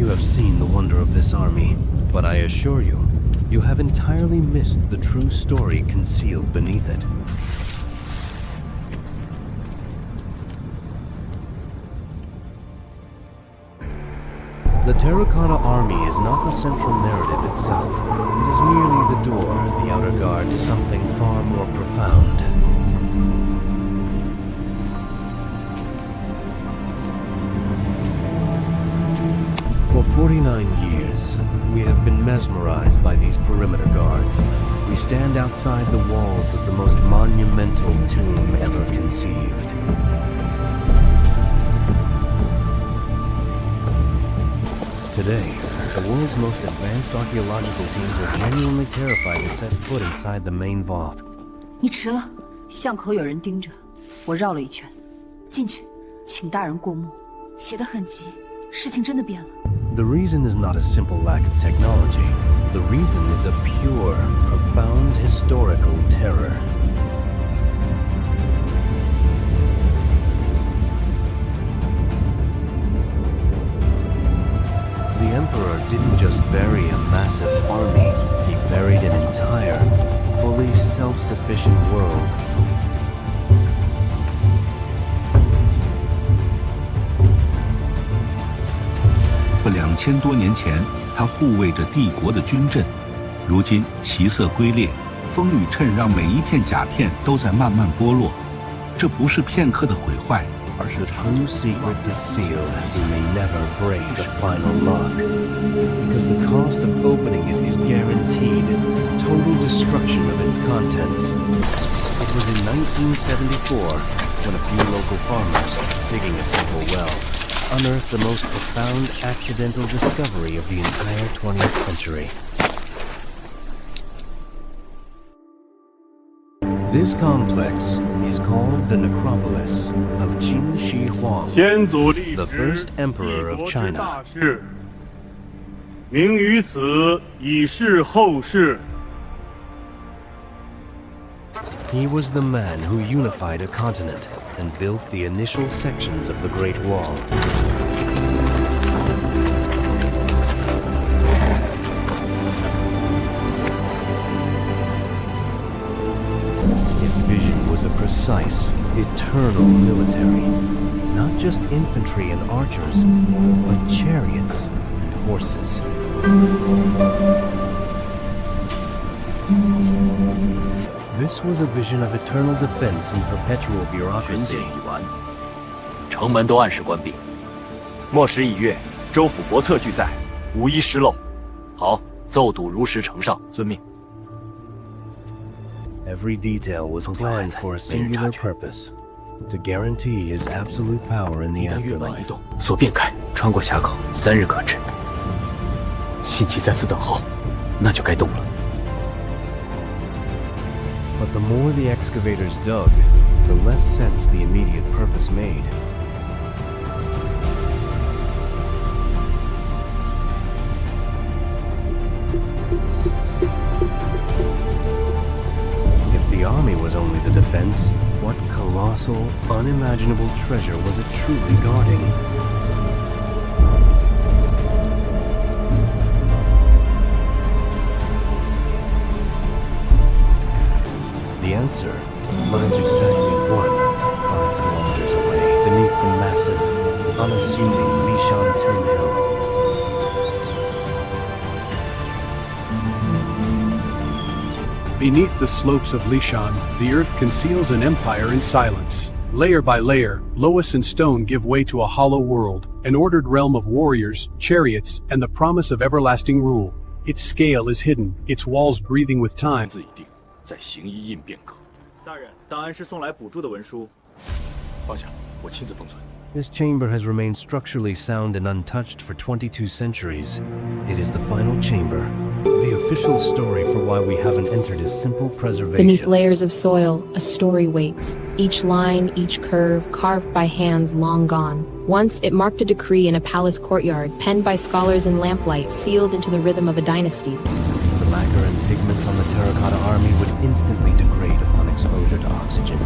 you have seen the wonder of this army, but I assure you, you have entirely missed the true story concealed beneath it. The Terracotta Army is not the central narrative itself. It is merely the door, the outer guard to something far more profound. For 49 years, we have been mesmerized by these perimeter guards. We stand outside the walls of the most monumental tomb ever conceived. Today, the world's most advanced archaeological teams are genuinely terrified to set foot inside the main vault. 你迟了，巷口有人盯着，我绕了一圈，进去，请大人过目。写得很急，事情真的变了。The reason is not a simple lack of technology. The reason is a pure, profound historical terror. The Emperor didn't just bury a massive army, he buried an entire, fully self-sufficient world. 2000多年前，他护卫着帝国的军阵，如今其色龟裂，风雨衬让每一片甲片都在慢慢剥落。这不是片刻的毁坏，而是 The true secret is sealed. We may never break the final lock. Because the cost of opening it is guaranteed. Total destruction of its contents. It was in 1974 when a few local farmers, digging a simple well, unearthed the most profound accidental discovery of the entire 20th century. This complex is called the necropolis of Chin Xiang, the first emperor of China. 名于此，以示后世。 He was the man who unified a continent and built the initial sections of the Great Wall. His vision was a precise, eternal military. Not just infantry and archers, but chariots and horses. This was a vision of eternal defense and perpetual 巡 bureaucracy. 检已完，城门都按时关闭。末时已阅，州府国策俱在，无一失漏。好，奏笃如实呈上，遵命。 Every detail was planned for a singular purpose, to guarantee his absolute power in the 一旦月门移 afterlife. 动，锁便开，穿过峡口，3日可至。信其在此等候，那就该动了。 But the more the excavators dug, the less sense the immediate purpose made. If the army was only the defense, what colossal, unimaginable treasure was it truly guarding? The answer lies exactly 5 kilometers away, beneath the massive, unassuming Lishan Tomb hill. Beneath the slopes of Lishan, the earth conceals an empire in silence. Layer by layer, loess and stone give way to a hollow world, an ordered realm of warriors, chariots, and the promise of everlasting rule. Its scale is hidden, its walls breathing with time. 字已定，再行一印便可。大人，档案是送来补助的文书，放下，我亲自封存。 This chamber has remained structurally sound and untouched for 22 centuries. It is the final chamber. The official story for why we haven't entered is simple preservation. Beneath layers of soil, a story waits. Each line, each curve, carved by hands long gone. Once, it marked a decree in a palace courtyard, penned by scholars in lamplight, sealed into the rhythm of a dynasty. The lacquer and pigments on the Terracotta Army would instantly degrade upon exposure to oxygen.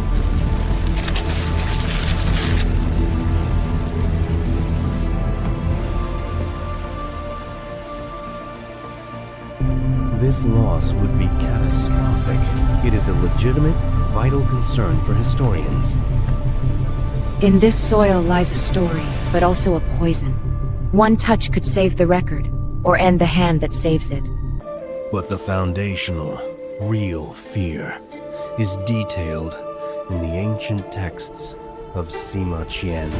this loss would be catastrophic. It is a legitimate, vital concern for historians. In this soil lies a story, but also a poison. One touch could save the record, or end the hand that saves it. But the foundational, real fear is detailed in the ancient texts of Sima Qian.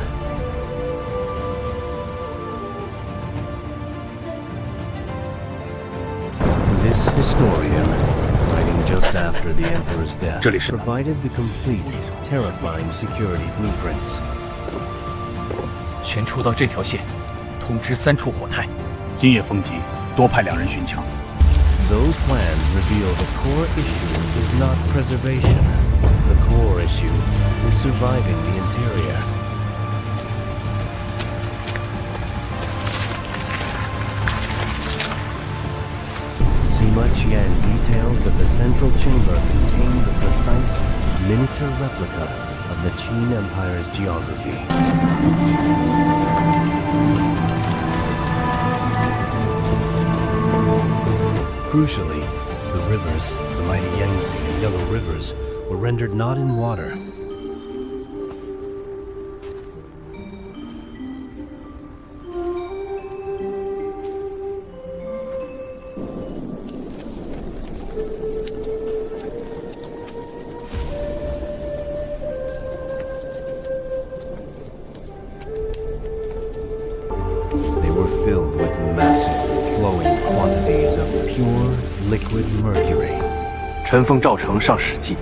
This historian, writing just after the Emperor's death, provided the complete, terrifying security blueprints. 全出到这条线，通知3处火台，今夜风急，多派2人巡墙。 Those plans reveal the core issue is not preservation. The core issue is surviving the interior. Sima Qian details that the central chamber contains a precise, miniature replica of the Qin Empire's geography. Crucially, the rivers, the mighty Yangtze and Yellow Rivers, were rendered not in water. They were filled with massive, flowing quantities of pure, liquid mercury. 尘封赵城上史记。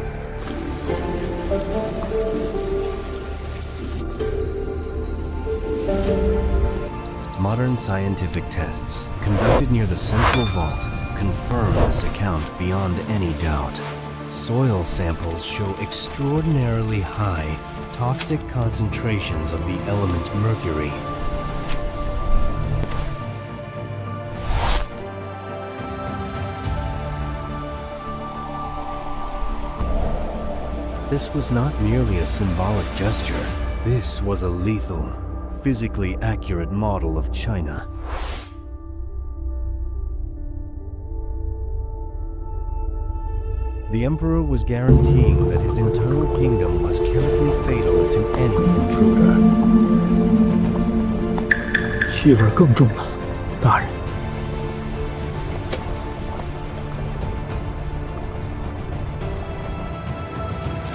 Modern scientific tests, conducted near the central vault, confirm this account beyond any doubt. Soil samples show extraordinarily high, toxic concentrations of the element mercury. This was not merely a symbolic gesture. This was a lethal, physically accurate model of China. The Emperor was guaranteeing that his internal kingdom was chemically fatal to any intruder. 气味更重了，大人。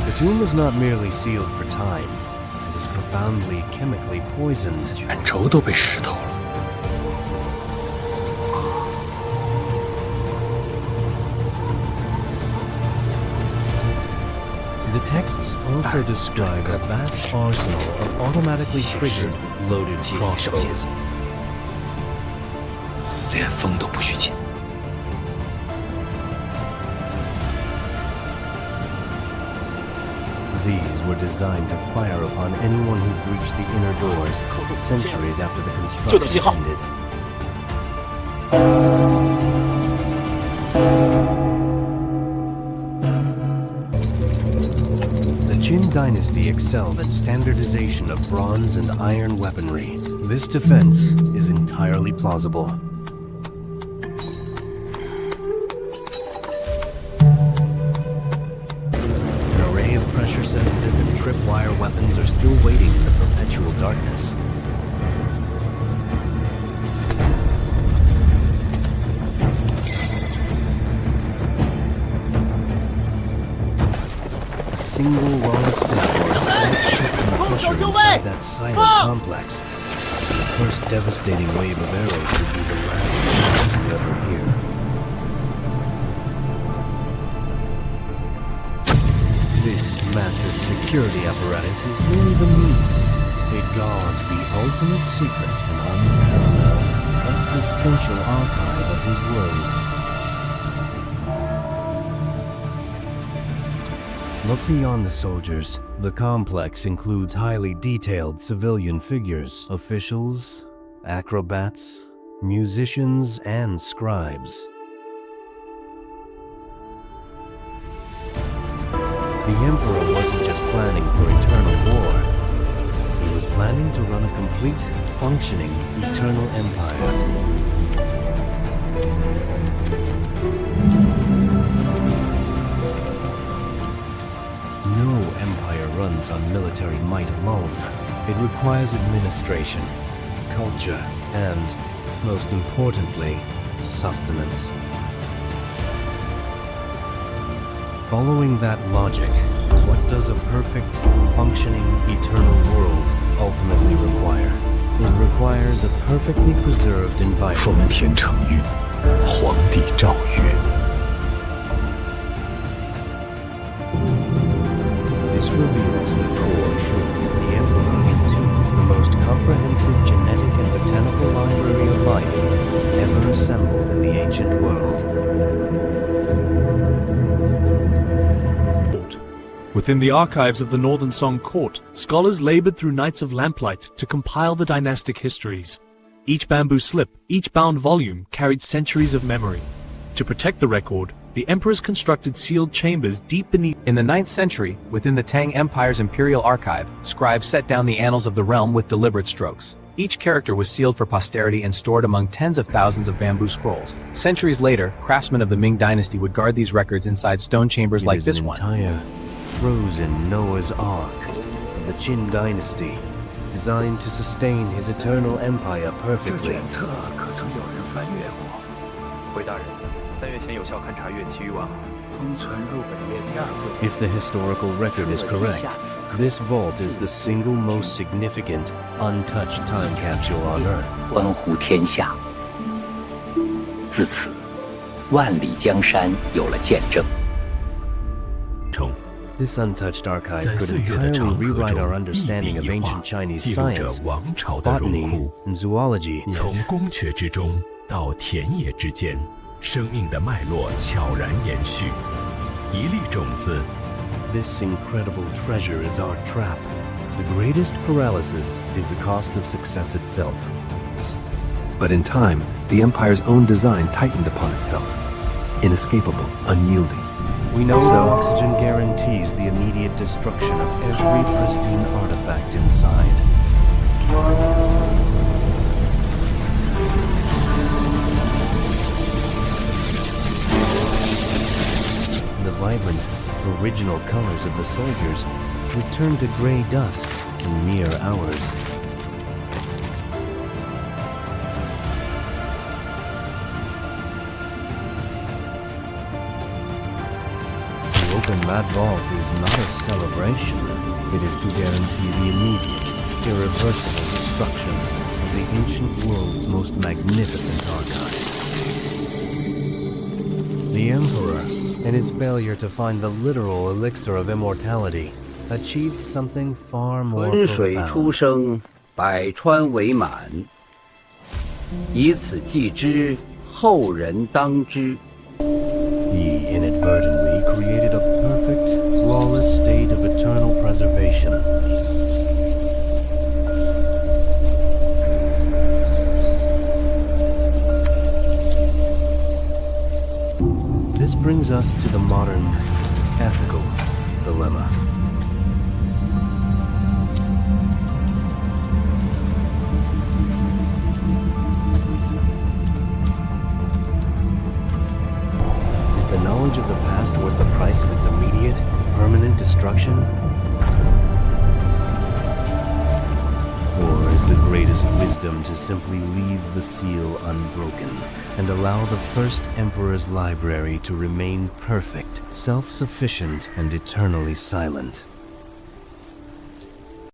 The tomb is not merely sealed for time. It is profoundly chemically poisoned. 卷轴都被湿透了。 The texts also describe a vast arsenal of automatically triggered, loaded crossbows. 连风都不许进。 These were designed to fire upon anyone who breached the inner doors centuries after the construction ended. The Qin dynasty excelled at standardization of bronze and iron weaponry. This defense is entirely plausible. Pressure-sensitive and tripwire weapons are still waiting in the perpetual darkness. A single wrong step or a slight shift in pusher inside that silent complex. The first devastating wave of arrows would be the last blast you ever hear. This massive security apparatus is merely the means. It guards the ultimate secret and unparalleled existential archive of his world. Look beyond the soldiers. The complex includes highly detailed civilian figures, officials, acrobats, musicians, and scribes. The Emperor wasn't just planning for eternal war. He was planning to run a complete, functioning, eternal empire. depends on military might alone. It requires administration, culture, and, most importantly, sustenance. Following that logic, what does a perfect, functioning, eternal world ultimately require? It requires a perfectly preserved 奉 environment. 天承运，皇帝诏曰。 This reveals the core truth. The Emperor entombed the most comprehensive genetic and botanical library of life ever assembled in the ancient world. Within the archives of the Northern Song Court, scholars labored through nights of lamplight to compile the dynastic histories. Each bamboo slip, each bound volume, carried centuries of memory. To protect the record, the emperors constructed sealed chambers deep beneath. In the 9th century, within the Tang Empire's imperial archive, scribes set down the annals of the realm with deliberate strokes. Each character was sealed for posterity and stored among tens of thousands of bamboo scrolls. Centuries later, craftsmen of the Ming dynasty would guard these records inside stone chambers like this one. Entire frozen Noah's Ark of the Qin dynasty, designed to sustain his eternal empire 这 perfectly. 卷册可曾有人翻阅过？回大人，3月前有效勘察院其余完好。封存入本月第2个。 If the historical record is correct, this vault is the single most significant, untouched time capsule on Earth. 观乎天下。自此，万里江山有了见证。 This untouched archive could entirely rewrite our understanding of ancient Chinese science, botany, and zoology. 从宫阙之中到田野之间，生命的脉络悄然延续。一粒种子。 This incredible treasure is our trap. The greatest paralysis is the cost of success itself. But in time, the Empire's own design tightened upon itself. Inescapable, unyielding. We know So- that oxygen guarantees the immediate destruction of every pristine artifact inside. The vibrant, original colors of the soldiers return to gray dust in mere hours. To open that vault is not a celebration. It is to guarantee the immediate, irreversible destruction of the ancient world's most magnificent archive. The Emperor, in his failure to find the literal elixir of immortality, achieved something far more 春水初 profound. 生，百川为满。以此继之，后人当之。 He inadvertently created a perfect, flawless state of eternal preservation. This brings us to the modern ethical dilemma. Is the knowledge of the past worth the price of its immediate, permanent destruction? Or is the greatest wisdom to simply leave the seal unbroken and allow the first Emperor's library to remain perfect, self-sufficient, and eternally silent?